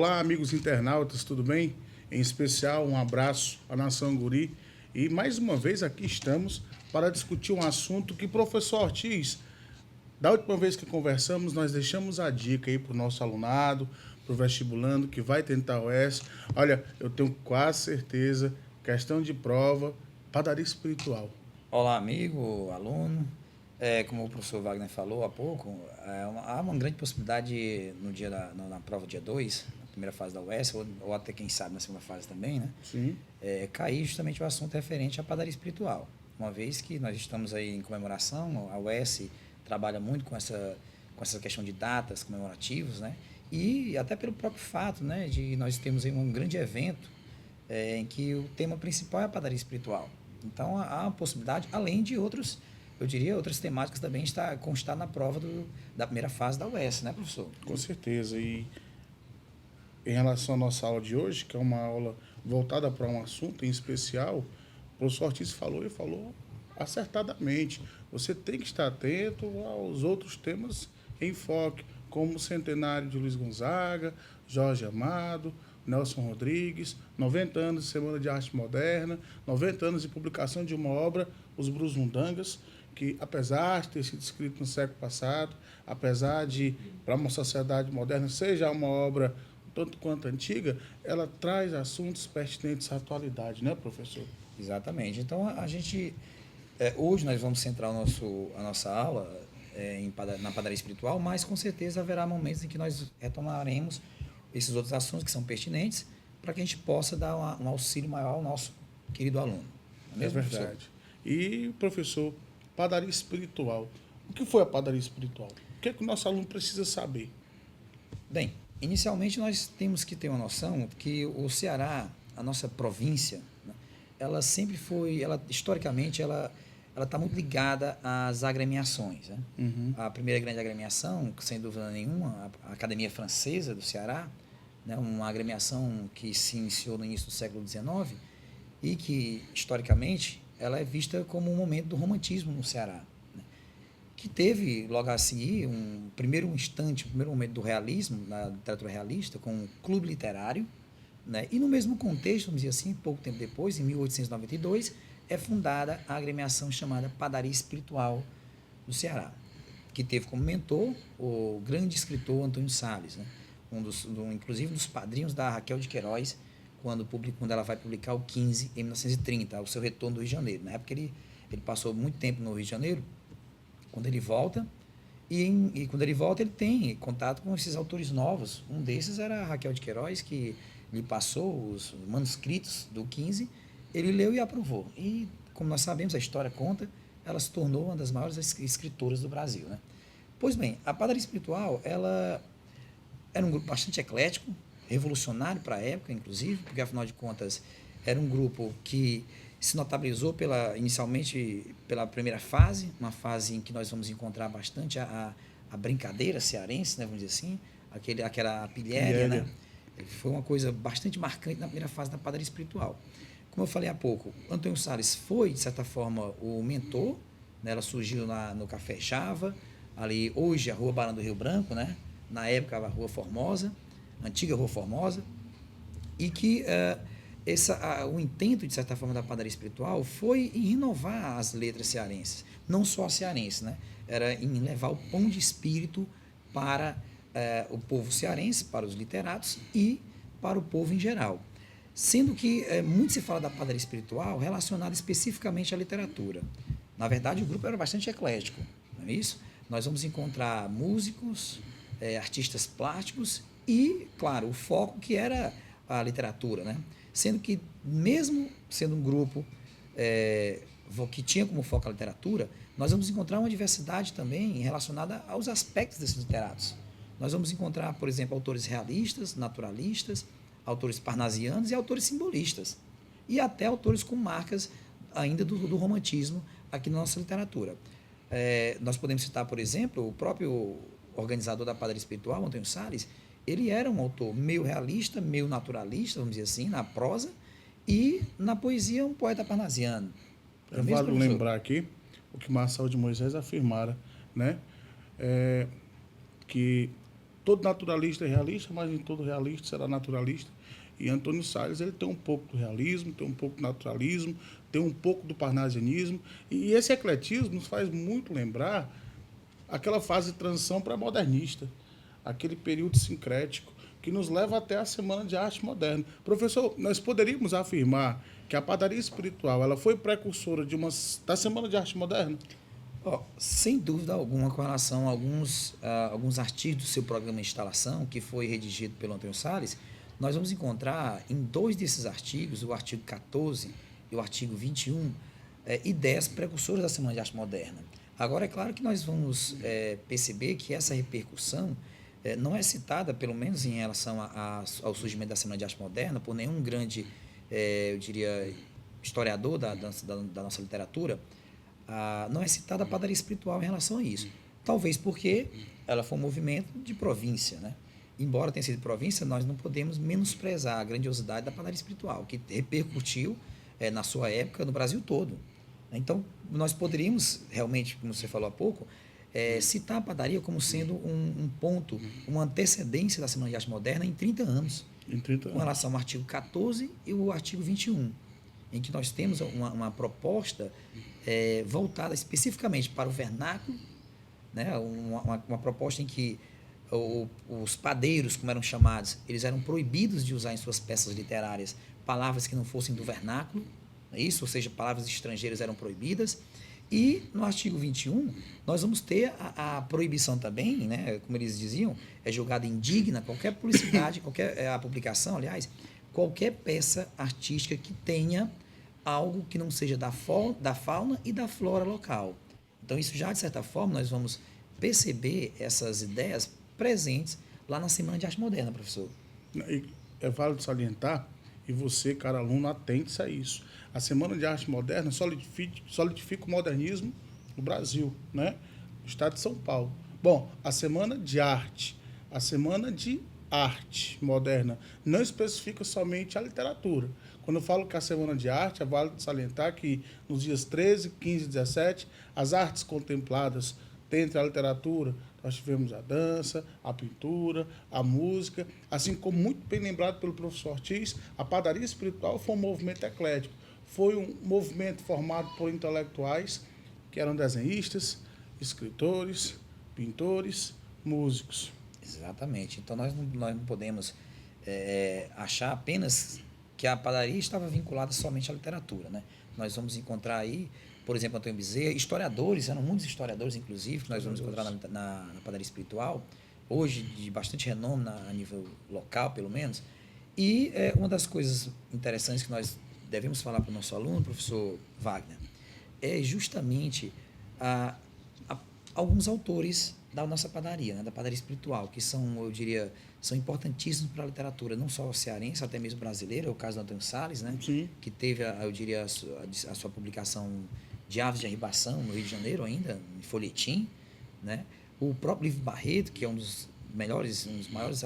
Olá, amigos internautas, tudo bem? Em especial, um abraço à Nação Guri. E mais uma vez aqui estamos para discutir um assunto que, professor Ortiz, da última vez que conversamos, nós deixamos a dica aí para o nosso alunado, para o vestibulando que vai tentar o S. Olha, eu tenho quase certeza, questão de prova, padaria espiritual. Olá, amigo, aluno. Como o professor Wagner falou há pouco, há uma grande possibilidade no dia na prova dia 2, na primeira fase da UES, ou até quem sabe na segunda fase também, né? Sim. Cair justamente o assunto referente à padaria espiritual. Uma vez que nós estamos aí em comemoração, a UES trabalha muito com essa questão de datas comemorativas, né? E até pelo próprio fato, né, de nós termos aí um grande evento em que o tema principal é a padaria espiritual. Então, há uma possibilidade, além de outros, eu diria, outras temáticas também constar na prova da primeira fase da UES, né, professor? Com certeza. E em relação à nossa aula de hoje, que é uma aula voltada para um assunto em especial, o professor Ortiz falou e falou acertadamente. Você tem que estar atento aos outros temas em enfoque, como o centenário de Luiz Gonzaga, Jorge Amado, Nelson Rodrigues, 90 anos de Semana de Arte Moderna, 90 anos de publicação de uma obra, Os Brusundangas, que apesar de ter sido escrito no século passado, apesar de, para uma sociedade moderna, seja uma obra tanto quanto antiga, ela traz assuntos pertinentes à atualidade, né, professor? Exatamente. Então, hoje nós vamos centrar a nossa aula na padaria espiritual, mas com certeza haverá momentos em que nós retomaremos esses outros assuntos que são pertinentes para que a gente possa dar um auxílio maior ao nosso querido aluno. Não é É mesmo, professor? verdade. E, professor, padaria espiritual. O que foi a padaria espiritual? O que é que o nosso aluno precisa saber? Bem, inicialmente nós temos que ter uma noção que o Ceará, a nossa província, né, ela sempre foi, historicamente, ela está muito ligada às agremiações. Né? Uhum. A primeira grande agremiação, sem dúvida nenhuma, a Academia Francesa do Ceará, né, uma agremiação que se iniciou no início do século XIX e que, historicamente, ela é vista como um momento do romantismo no Ceará, né? Que teve, logo a seguir, um primeiro momento do realismo, na literatura realista, com um clube literário, né? E no mesmo contexto, vamos dizer assim, pouco tempo depois, em 1892, é fundada a agremiação chamada Padaria Espiritual do Ceará, que teve como mentor o grande escritor Antônio Salles, né? Inclusive um dos padrinhos da Raquel de Queiroz, quando ela vai publicar o 15 em 1930, o seu retorno do Rio de Janeiro. Na época ele passou muito tempo no Rio de Janeiro. Quando ele volta, e quando ele volta, ele tem contato com esses autores novos. Um desses era a Raquel de Queiroz, que lhe passou os manuscritos do 15, ele leu e aprovou. E, como nós sabemos, a história conta, ela se tornou uma das maiores escritoras do Brasil. Né? Pois bem, a Padaria Espiritual, ela era um grupo bastante eclético, revolucionário para a época, inclusive, porque, afinal de contas, era um grupo que se notabilizou inicialmente pela primeira fase, uma fase em que nós vamos encontrar bastante a brincadeira cearense, né, vamos dizer assim, aquela pilhéria, né? Foi uma coisa bastante marcante na primeira fase da padaria espiritual. Como eu falei há pouco, Antônio Salles foi, de certa forma, o mentor, né? Ela surgiu no Café Java, ali hoje a Rua Barão do Rio Branco, né? Na época a Rua Formosa, a antiga Rua Formosa, e que o intento, de certa forma, da padaria espiritual foi em renovar as letras cearenses, não só as cearenses, né? Era em levar o pão de espírito para o povo cearense, para os literatos e para o povo em geral. Sendo que muito se fala da padaria espiritual relacionada especificamente à literatura. Na verdade, o grupo era bastante eclético, não é isso? Nós vamos encontrar músicos, artistas plásticos e, claro, o foco que era a literatura, né? Sendo que, mesmo sendo um grupo que tinha como foco a literatura, nós vamos encontrar uma diversidade também relacionada aos aspectos desses literatos. Nós vamos encontrar, por exemplo, autores realistas, naturalistas, autores parnasianos e autores simbolistas. E até autores com marcas ainda do romantismo aqui na nossa literatura. Nós podemos citar, por exemplo, o próprio organizador da Padaria Espiritual, Antônio Salles. Ele era um autor meio realista, meio naturalista, vamos dizer assim, na prosa, e na poesia um poeta parnasiano. Não é mesmo, Vale professor? lembrar aqui o que Marçal de Moisés afirmara, né? Que todo naturalista é realista, mas nem todo realista será naturalista. E Antônio Salles, ele tem um pouco do realismo, tem um pouco do naturalismo, tem um pouco do parnasianismo. E esse ecletismo nos faz muito lembrar aquela fase de transição pré-modernista, aquele período sincrético que nos leva até a Semana de Arte Moderna. Professor, nós poderíamos afirmar que a padaria espiritual ela foi precursora da Semana de Arte Moderna? Sem dúvida alguma, com relação a alguns artigos do seu programa de instalação, que foi redigido pelo Antônio Salles, nós vamos encontrar em dois desses artigos, o artigo 14 e o artigo 21, ideias precursoras da Semana de Arte Moderna. Agora, é claro que nós vamos perceber que essa repercussão não é citada, pelo menos em relação ao surgimento da Semana de Arte Moderna, por nenhum grande, eu diria, historiador da nossa literatura. Não é citada a padaria espiritual em relação a isso. Talvez porque ela foi um movimento de província, né? Embora tenha sido província, nós não podemos menosprezar a grandiosidade da padaria espiritual, que repercutiu na sua época no Brasil todo. Então, nós poderíamos realmente, como você falou há pouco, citar a padaria como sendo um ponto, uma antecedência da Semana de Arte Moderna em 30 anos, Em 30 com anos. relação ao artigo 14 e o artigo 21, em que nós temos uma proposta voltada especificamente para o vernáculo, né? Uma proposta em que os padeiros, como eram chamados, eles eram proibidos de usar em suas peças literárias palavras que não fossem do vernáculo, isso, ou seja, palavras estrangeiras eram proibidas. E no artigo 21, nós vamos ter a proibição também, né, como eles diziam, é julgada indigna qualquer publicidade, a publicação, aliás, qualquer peça artística que tenha algo que não seja da fauna e da flora local. Então, isso já, de certa forma, nós vamos perceber essas ideias presentes lá na Semana de Arte Moderna, professor. E é válido salientar, e você, cara aluno, atente-se a isso. A Semana de Arte Moderna solidifica o modernismo no Brasil, né? No estado de São Paulo. Bom, a Semana de Arte Moderna não especifica somente a literatura. Quando eu falo que a Semana de Arte, é válido salientar que nos dias 13, 15 e 17, as artes contempladas, dentre a literatura, nós tivemos a dança, a pintura, a música, assim como muito bem lembrado pelo professor Ortiz, a padaria espiritual foi um movimento eclético. Foi um movimento formado por intelectuais que eram desenhistas, escritores, pintores, músicos. Exatamente. Então, nós não podemos achar apenas que a padaria estava vinculada somente à literatura, né? Nós vamos encontrar aí, por exemplo, Antônio Bezerra, historiadores, eram muitos historiadores, inclusive, que nós vamos encontrar na padaria espiritual, hoje de bastante renome a nível local, pelo menos. E uma das coisas interessantes que nós devemos falar para o nosso aluno, professor Wagner, é justamente alguns autores da nossa padaria, né, da padaria espiritual, que são, eu diria, são importantíssimos para a literatura, não só cearense, até mesmo brasileira, é o caso do Antônio Salles, né, Sim. que teve, eu diria, a sua publicação de Aves de Arribação, no Rio de Janeiro ainda, em folhetim, né, o próprio Livro Barreto, que é um dos maiores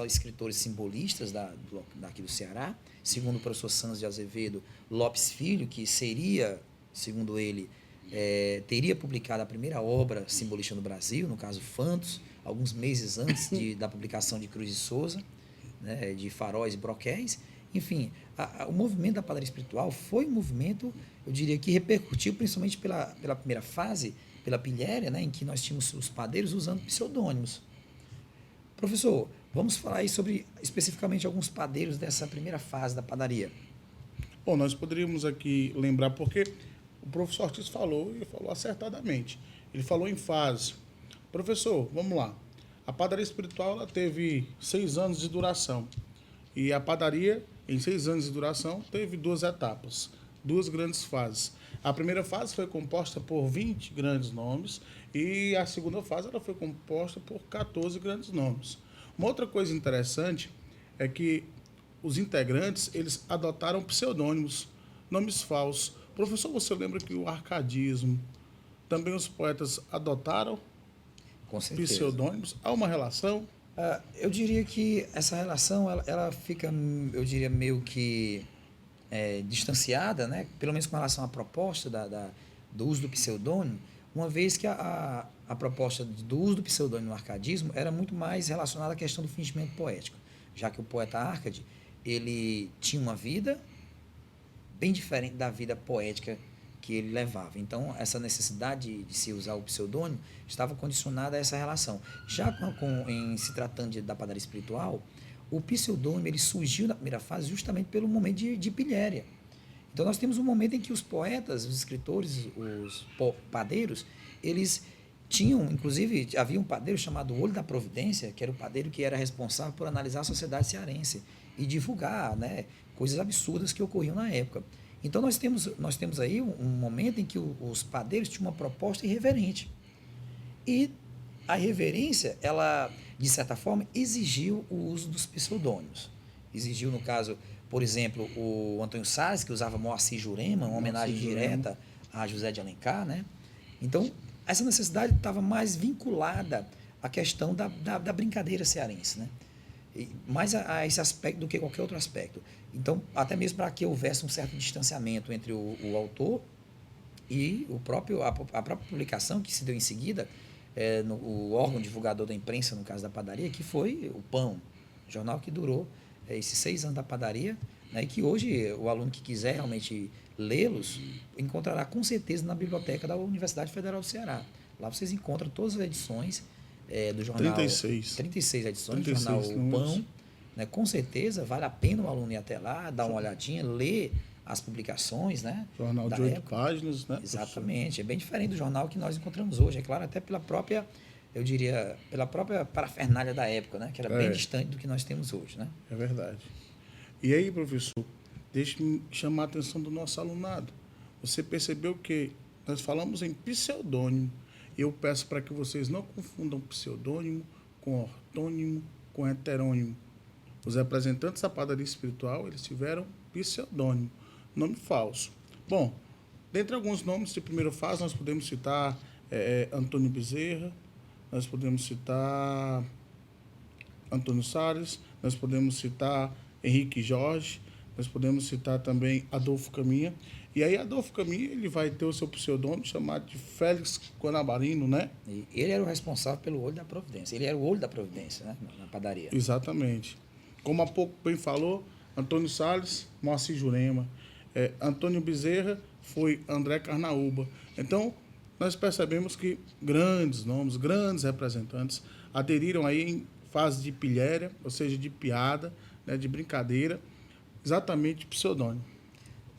escritores simbolistas daqui do Ceará, segundo o professor Santos de Azevedo Lopes Filho, que seria, segundo ele, teria publicado a primeira obra simbolista no Brasil, no caso Fantos, alguns meses antes da publicação de Cruz de Souza, né, de Faróis e Broquéis. Enfim, o movimento da padaria espiritual foi um movimento, eu diria, que repercutiu principalmente pela primeira fase, pela pilhéria, né, em que nós tínhamos os padeiros usando pseudônimos. Professor, vamos falar aí sobre especificamente alguns padeiros dessa primeira fase da padaria. Bom, nós poderíamos aqui lembrar, porque o professor Ortiz falou, e falou acertadamente. Ele falou em fase. Professor, vamos lá. A padaria espiritual ela teve 6 anos de duração. E a padaria, em 6 anos de duração, teve 2 etapas, 2 grandes fases. A primeira fase foi composta por 20 grandes nomes e a segunda fase ela foi composta por 14 grandes nomes. Uma outra coisa interessante é que os integrantes eles adotaram pseudônimos, nomes falsos. Professor, você lembra que o arcadismo, também os poetas adotaram Com certeza. pseudônimos? Há uma relação? Eu diria que essa relação ela fica, eu diria, meio que distanciada, né? Pelo menos com relação à proposta do uso do pseudônimo, uma vez que a proposta do uso do pseudônimo no arcadismo era muito mais relacionada à questão do fingimento poético, já que o poeta Arcade, ele tinha uma vida bem diferente da vida poética que ele levava. Então, essa necessidade de se usar o pseudônimo estava condicionada a essa relação. Já em se tratando da padaria espiritual, o pseudônimo ele surgiu na primeira fase justamente pelo momento de pilhéria. Então, nós temos um momento em que os poetas, os escritores, os padeiros, eles tinham, inclusive, havia um padeiro chamado Olho da Providência, que era o padeiro que era responsável por analisar a sociedade cearense e divulgar, né, coisas absurdas que ocorriam na época. Então, nós temos aí um momento em que os padeiros tinham uma proposta irreverente. E a irreverência, ela, de certa forma, exigiu o uso dos pseudônimos. Exigiu, no caso, por exemplo, o Antônio Salles, que usava Moacir Jurema, uma homenagem direta a José de Alencar, né? Então, essa necessidade estava mais vinculada à questão da brincadeira cearense, né? Mais a esse aspecto do que qualquer outro aspecto. Então, até mesmo para que houvesse um certo distanciamento entre o autor e a própria publicação que se deu em seguida, o órgão divulgador da imprensa, no caso da padaria, que foi o Pão, jornal que durou esses 6 anos da padaria, né, e que hoje o aluno que quiser realmente lê-los encontrará com certeza na biblioteca da Universidade Federal do Ceará. Lá vocês encontram todas as edições do jornal. 36 edições do jornal O Pão. Né, com certeza vale a pena o aluno ir até lá, dar uma olhadinha, ler as publicações, né? Jornal de 8 páginas, né? Exatamente. É bem diferente do jornal que nós encontramos hoje. É claro, até pela própria, eu diria, pela própria parafernália da época, né? Que era bem distante do que nós temos hoje, né? É verdade. E aí, professor, deixe-me chamar a atenção do nosso alunado. Você percebeu que nós falamos em pseudônimo. Eu peço para que vocês não confundam pseudônimo com ortônimo, com heterônimo. Os representantes da padaria espiritual, eles tiveram pseudônimo, nome falso. Bom, dentre alguns nomes de primeira fase, nós podemos citar Antônio Bezerra, nós podemos citar Antônio Salles, nós podemos citar Henrique Jorge, nós podemos citar também Adolfo Caminha. E aí Adolfo Caminha, ele vai ter o seu pseudônimo chamado de Félix Guanabarino, né? E ele era o responsável pelo Olho da Providência. Ele era o Olho da Providência, né? Na padaria. Exatamente. Como há pouco bem falou, Antônio Salles, Moacir Jurema. Antônio Bezerra foi André Carnaúba. Então, nós percebemos que grandes nomes, grandes representantes aderiram aí em fase de pilhéria, ou seja, de piada, né, de brincadeira, exatamente pseudônimo.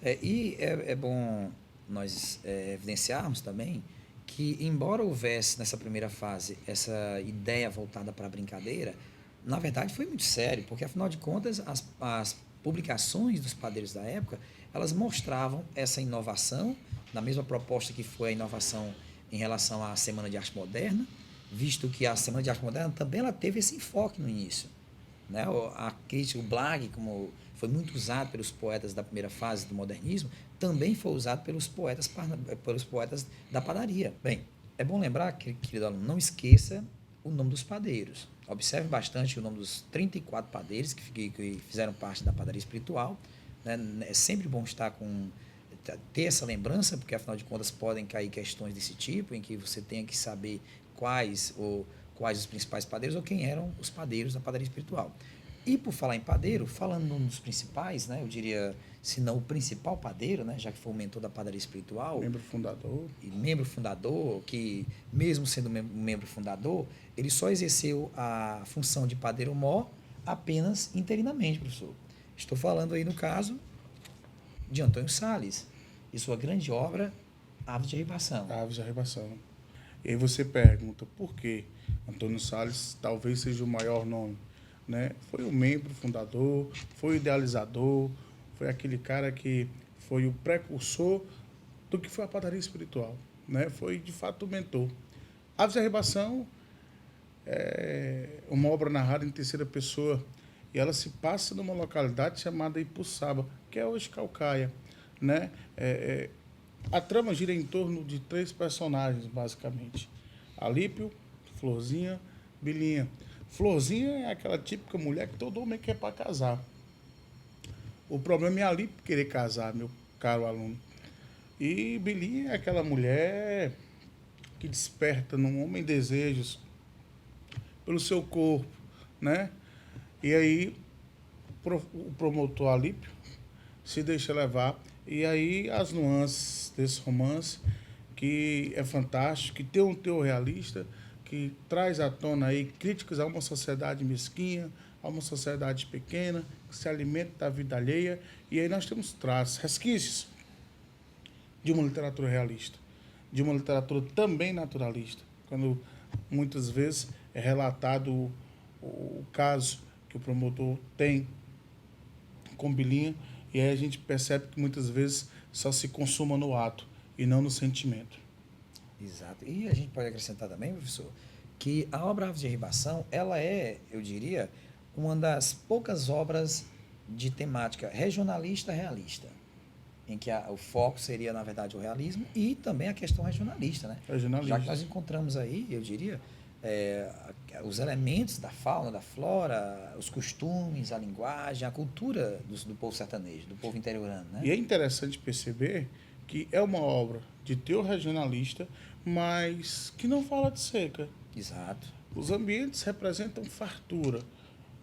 É bom nós evidenciarmos também que, embora houvesse nessa primeira fase essa ideia voltada para a brincadeira, na verdade foi muito sério, porque, afinal de contas, as publicações dos padeiros da época, elas mostravam essa inovação, na mesma proposta que foi a inovação em relação à Semana de Arte Moderna, visto que a Semana de Arte Moderna também ela teve esse enfoque no início. Né? A crítica, o Blag, como foi muito usado pelos poetas da primeira fase do modernismo, também foi usado pelos poetas da padaria. Bem, é bom lembrar, querido aluno, não esqueça o nome dos padeiros. Observe bastante o nome dos 34 padeiros que fizeram parte da padaria espiritual. Né? É sempre bom ter essa lembrança, porque, afinal de contas, podem cair questões desse tipo, em que você tenha que saber quais os principais padeiros ou quem eram os padeiros da padaria espiritual. E, por falar em padeiro, falando num dos principais, né, eu diria, se não o principal padeiro, né, já que foi o mentor da padaria espiritual. Membro fundador. E membro fundador, que, mesmo sendo membro fundador, ele só exerceu a função de padeiro-mor apenas interinamente, professor. Estou falando aí, no caso, de Antônio Salles e sua grande obra, Aves de Arribação. Aves de Arribação. E aí você pergunta, por que Antônio Salles talvez seja o maior nome? Né? Foi o membro fundador, foi o idealizador, foi aquele cara que foi o precursor do que foi a padaria espiritual. Né? Foi, de fato, o mentor. Aves de Arribação é uma obra narrada em terceira pessoa e ela se passa numa localidade chamada Ipuçaba, que é hoje Caucaia. Né? A trama gira em torno de 3 personagens, basicamente. Alípio, Florzinha, Bilinha. Florzinha é aquela típica mulher que todo homem quer para casar. O problema é Alípio querer casar, meu caro aluno. E Bilinha é aquela mulher que desperta no homem desejos pelo seu corpo, né? E aí o promotor Alípio se deixa levar. E aí as nuances desse romance, que é fantástico, que tem um teor realista, que traz à tona aí críticas a uma sociedade mesquinha, a uma sociedade pequena, que se alimenta da vida alheia. E aí nós temos traços, resquícios de uma literatura realista, de uma literatura também naturalista, quando muitas vezes é relatado o caso que o promotor tem com Bilinha, e aí a gente percebe que muitas vezes só se consuma no ato e não no sentimento. Exato. E a gente pode acrescentar também, professor, que a obra Aves de Ribação, ela é, eu diria, uma das poucas obras de temática regionalista realista, em que o foco seria, na verdade, o realismo e também a questão regionalista, né? Regionalista. Já que nós encontramos aí, eu diria, os elementos da fauna, da flora, os costumes, a linguagem, a cultura do povo sertanejo, do povo interiorano, né? E é interessante perceber que é uma obra de teor regionalista, mas que não fala de seca. Exato. Os ambientes representam fartura,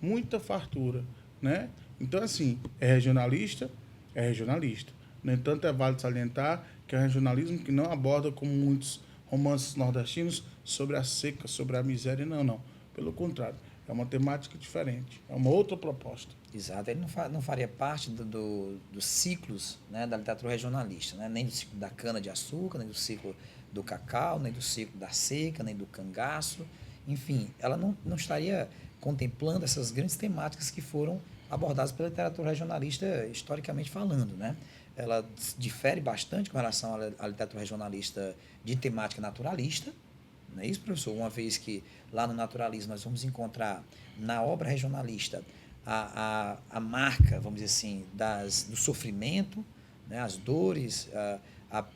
muita fartura, né? Então, assim, é regionalista, é regionalista. No entanto, é válido salientar que é um regionalismo que não aborda, como muitos romances nordestinos, sobre a seca, sobre a miséria. Não, não. Pelo contrário, é uma temática diferente, é uma outra proposta. Exato. Ele não faria parte dos ciclos, né, da literatura regionalista, né? Nem do ciclo da cana-de-açúcar, nem do ciclo do cacau, nem do ciclo da seca, nem do cangaço. Enfim, ela não estaria contemplando essas grandes temáticas que foram abordadas pela literatura regionalista, historicamente falando, né? Ela difere bastante com relação à literatura regionalista de temática naturalista, não é isso, professor? Uma vez que lá no naturalismo nós vamos encontrar na obra regionalista a marca, vamos dizer assim, do sofrimento, né? As dores,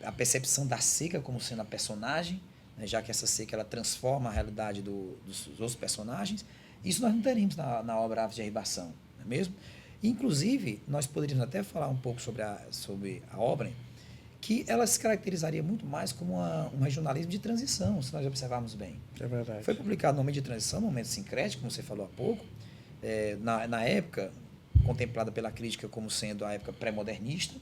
a percepção da seca como sendo a personagem, né? Já que essa seca ela transforma a realidade dos outros personagens. Isso nós não teremos na obra Aves de Arribação, não é mesmo? Inclusive, nós poderíamos até falar um pouco sobre a obra, que ela se caracterizaria muito mais como um regionalismo de transição, se nós observarmos bem. É verdade. Foi publicado no momento de transição, no momento sincrético, como você falou há pouco, na época contemplada pela crítica como sendo a época pré-modernista,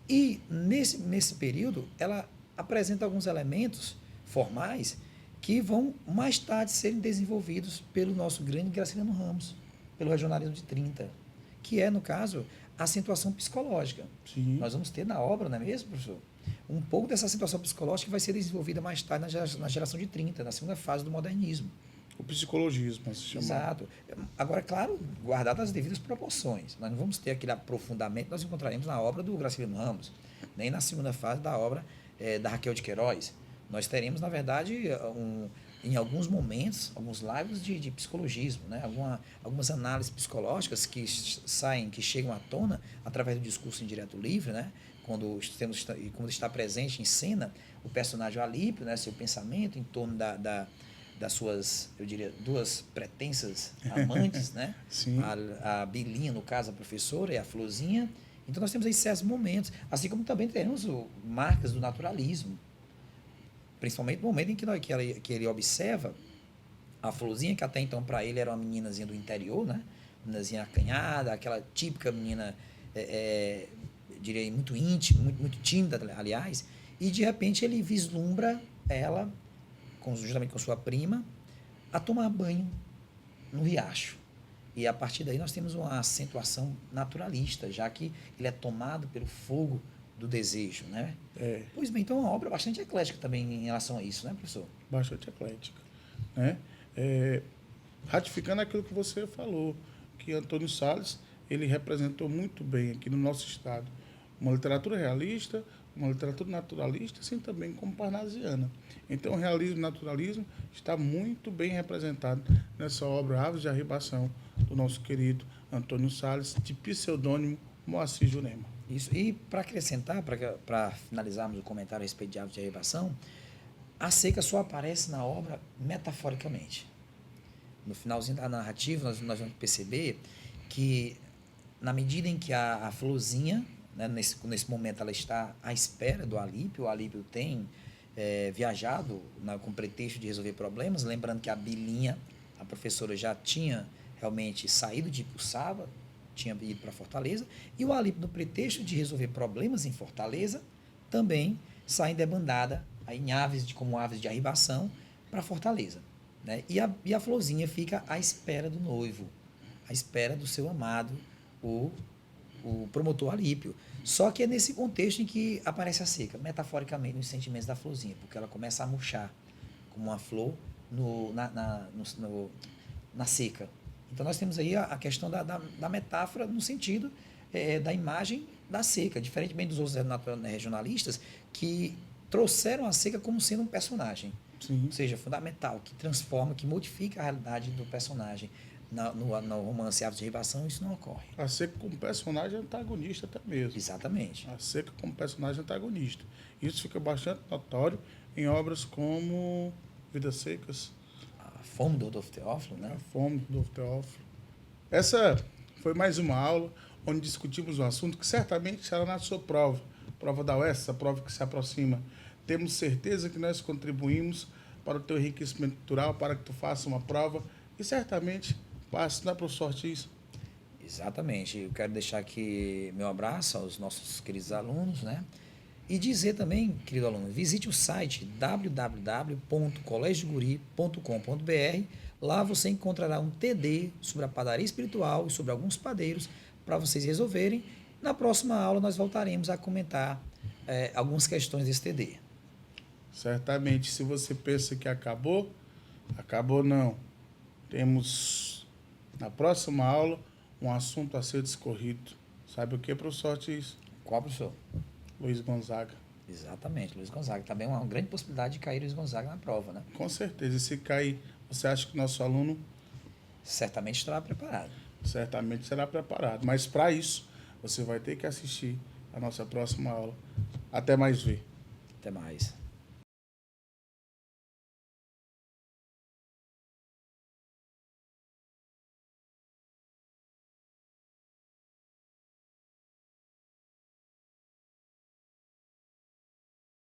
e nesse período ela apresenta alguns elementos formais que vão mais tarde serem desenvolvidos pelo nosso grande Graciliano Ramos, pelo regionalismo de 30, que é, no caso, a acentuação psicológica. Sim. Nós vamos ter na obra, não é mesmo, professor? Um pouco dessa acentuação psicológica que vai ser desenvolvida mais tarde na geração de 30, na segunda fase do modernismo. O psicologismo, se chama. Exato. Agora, claro, guardado as devidas proporções. Nós não vamos ter aquele aprofundamento que nós encontraremos na obra do Graciliano Ramos, nem na segunda fase da obra da Raquel de Queiroz. Nós teremos, na verdade, em alguns momentos, alguns lives de psicologismo, né? Algumas análises psicológicas que chegam à tona através do discurso indireto livre, né? Quando está presente em cena o personagem Alípio, né? Seu pensamento em torno das suas, eu diria, duas pretensas amantes, né? Sim. A Bilinha, no caso, a professora, e a Florzinha. Então, nós temos aí certos momentos, assim como também temos marcas do naturalismo, principalmente no momento em que ele observa a Florzinha, que até então para ele era uma meninazinha do interior, né? Meninazinha acanhada, aquela típica menina, eu diria, muito íntima, muito tímida, aliás, e de repente ele vislumbra ela, justamente com sua prima, a tomar banho no riacho. E a partir daí nós temos uma acentuação naturalista, já que ele é tomado pelo fogo do desejo, né? É. Pois bem, então é uma obra bastante eclética também em relação a isso, né, professor? Bastante eclética, né? Ratificando aquilo que você falou, que Antônio Salles, ele representou muito bem aqui no nosso estado uma literatura realista, uma literatura naturalista, assim também como parnasiana. Então, o realismo e o naturalismo está muito bem representado nessa obra Aves de Arribação, do nosso querido Antônio Salles, de pseudônimo Moacir Jurema. Isso. E para acrescentar, para finalizarmos o comentário a respeito de Aves de Arribação, a seca só aparece na obra metaforicamente. No finalzinho da narrativa, nós vamos perceber que, na medida em que a Florzinha, né, nesse momento, ela está à espera do Alípio, o Alípio tem viajado com pretexto de resolver problemas, lembrando que a Bilinha, a professora, já tinha realmente saído de Ipuçaba, tinha ido para Fortaleza, e o Alípio, no pretexto de resolver problemas em Fortaleza, também sai debandada em como aves de arribação para Fortaleza. Né? E a Florzinha fica à espera do noivo, à espera do seu amado, o promotor Alípio. Só que é nesse contexto em que aparece a seca, metaforicamente, nos sentimentos da Florzinha, porque ela começa a murchar como uma flor na seca. Então, nós temos aí a questão da metáfora no sentido da imagem da seca, diferentemente dos outros regionalistas que trouxeram a seca como sendo um personagem. Sim. Ou seja, fundamental, que transforma, que modifica a realidade do personagem. No romance Aves de Ribação, isso não ocorre. A seca como personagem antagonista até mesmo. Exatamente. A seca como personagem antagonista. Isso fica bastante notório em obras como Vidas Secas. A Fome do Rodolfo Teófilo, né? A Fome do Rodolfo Teófilo. Essa foi mais uma aula onde discutimos um assunto que certamente será na sua prova. Prova da UES, a prova que se aproxima. Temos certeza que nós contribuímos para o teu enriquecimento cultural, para que tu faça uma prova e certamente passe, não é, professor Ortiz? Exatamente. Eu quero deixar aqui meu abraço aos nossos queridos alunos, né? E dizer também, querido aluno, visite o site www.colegioguri.com.br. Lá você encontrará um TD sobre a padaria espiritual e sobre alguns padeiros para vocês resolverem. Na próxima aula nós voltaremos a comentar algumas questões desse TD. Certamente, se você pensa que acabou, acabou não. Temos, na próxima aula, um assunto a ser discorrido. Sabe o que, professor Ortiz? Qual, professor? Luiz Gonzaga. Exatamente, Luiz Gonzaga. Também é uma grande possibilidade de cair Luiz Gonzaga na prova, né? Com certeza. E se cair, você acha que o nosso aluno Certamente estará preparado. certamente será preparado. Mas para isso, você vai ter que assistir a nossa próxima aula. Até mais ver. Até mais.